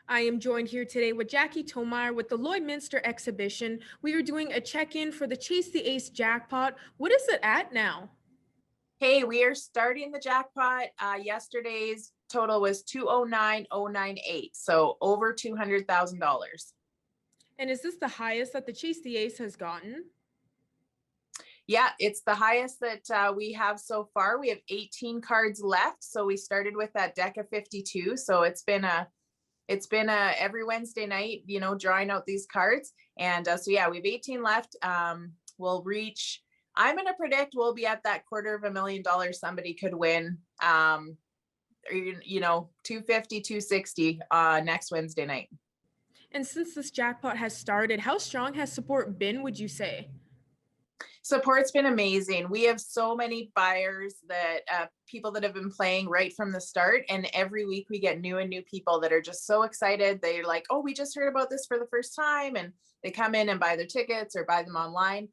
I am joined here today with Jackie Tomar with the Lloydminster exhibition. We are doing a check-in for the Chase the Ace jackpot. What is it at now? Hey, we are starting the jackpot. Yesterday's total was 209,098, so over $200,000. And is this the highest that the Chase the Ace has gotten? Yeah, it's the highest that we have so far. We have 18 cards left, so we started with that deck of 52. So it's been a every Wednesday night, drawing out these cards, and so yeah, we have 18 left. We'll reach. I'm going to predict we'll be at that $250,000. Somebody could win, or 250, 260 next Wednesday night. And since this jackpot has started, how strong has support been, would you say? Support's been amazing. We have so many buyers that people that have been playing right from the start, and every week we get new and new people that are just so excited. They're like, oh, we just heard about this for the first time, and they come in and buy their tickets or buy them online.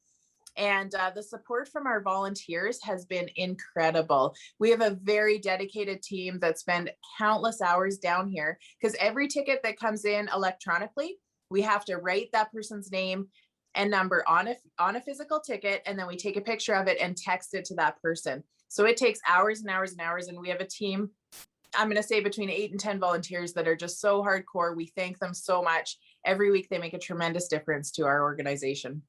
And the support from our volunteers has been incredible. We have a very dedicated team that spend countless hours down here, because every ticket that comes in electronically, we have to write that person's name and number on a physical ticket, and then we take a picture of it and text it to that person. So it takes hours and hours and hours, and we have a team, I'm going to say between 8 and 10 volunteers that are just so hardcore. We thank them so much. Every week they make a tremendous difference to our organization.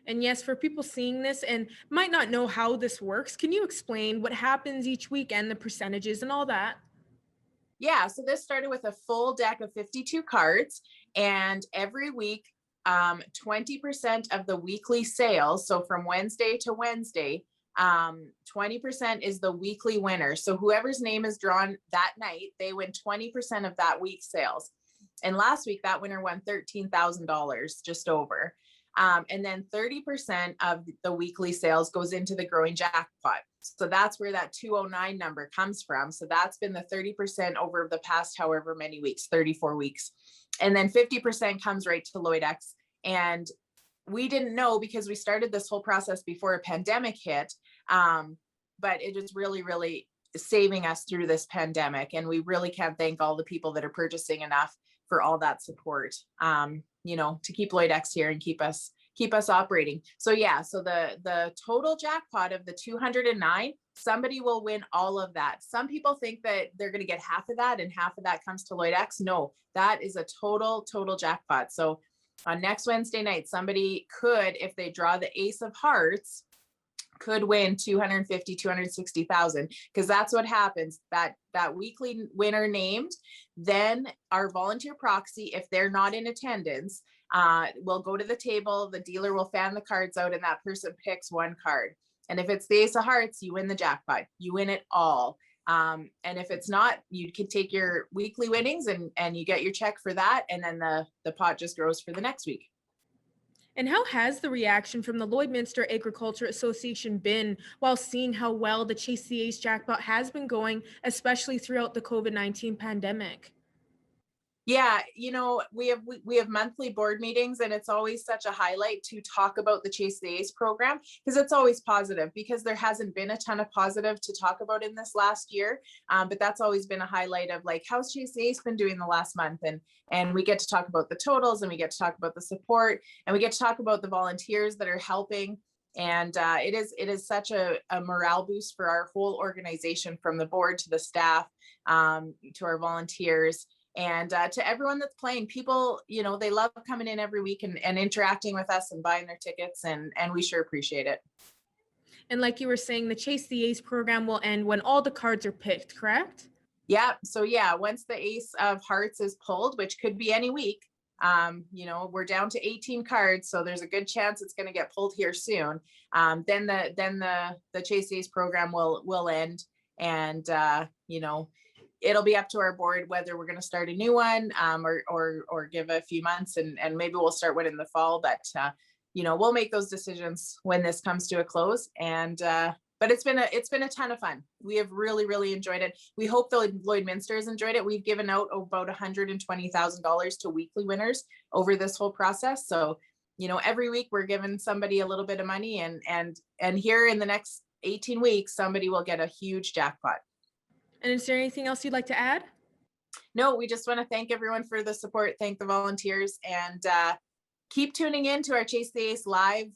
And yes, for people seeing this and might not know how this works, can you explain what happens each week and the percentages and all that? Yeah, so this started with a full deck of 52 cards, and every week 20% of the weekly sales, so from Wednesday to Wednesday, 20% is the weekly winner. So whoever's name is drawn that night, they win 20% of that week's sales. And last week that winner won $13,000, just over. And then 30% of the weekly sales goes into the growing jackpot. So that's where that 209 number comes from. So that's been the 30% over the past however many weeks, 34 weeks. And then 50% comes right to LloydX. And we didn't know, because we started this whole process before a pandemic hit. But it is really, really saving us through this pandemic. And we really can't thank all the people that are purchasing enough for all that support, to keep LloydX here and keep us operating. So yeah, so the total jackpot of the 209, somebody will win all of that. Some people think that they're going to get half of that and half of that comes to LloydX. No, that is a total jackpot. So on next Wednesday night, somebody could, if they draw the Ace of Hearts, could win 250, 260,000, because that's what happens. That weekly winner named, then our volunteer proxy, if they're not in attendance, will go to the table, the dealer will fan the cards out, and that person picks one card. And if it's the Ace of Hearts, you win the jackpot, you win it all. And if it's not, you can take your weekly winnings and you get your check for that, and then the pot just grows for the next week. And how has the reaction from the Lloydminster Agriculture Association been while seeing how well the Chase the Ace jackpot has been going, especially throughout the COVID-19 pandemic? Yeah, we have monthly board meetings, and it's always such a highlight to talk about the Chase the Ace program, because it's always positive, because there hasn't been a ton of positive to talk about in this last year. But that's always been a highlight of, like, how's Chase the Ace been doing the last month? And we get to talk about the totals, and we get to talk about the support, and we get to talk about the volunteers that are helping. And it is such a morale boost for our whole organization, from the board to the staff, to our volunteers. And to everyone that's playing. People, they love coming in every week and interacting with us and buying their tickets, and we sure appreciate it. And like you were saying, the Chase the Ace program will end when all the cards are picked, correct? Yeah, so yeah, once the Ace of Hearts is pulled, which could be any week, we're down to 18 cards, so there's a good chance it's going to get pulled here soon. Then the Chase the Ace program will end, and it'll be up to our board whether we're going to start a new one, or give a few months, and maybe we'll start one in the fall. But we'll make those decisions when this comes to a close. And but it's been a ton of fun. We have really, really enjoyed it. We hope the Lloydminster has enjoyed it. We've given out about $120,000 to weekly winners over this whole process. So every week we're giving somebody a little bit of money, and here in the next 18 weeks, somebody will get a huge jackpot. And is there anything else you'd like to add? No, we just want to thank everyone for the support, thank the volunteers, and keep tuning in to our Chase the Ace live.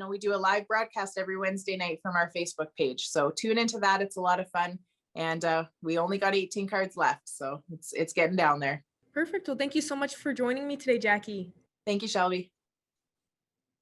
We do a live broadcast every Wednesday night from our Facebook page. So tune into that. It's a lot of fun. And we only got 18 cards left. So it's getting down there. Perfect. Well, thank you so much for joining me today, Jackie. Thank you, Shelby.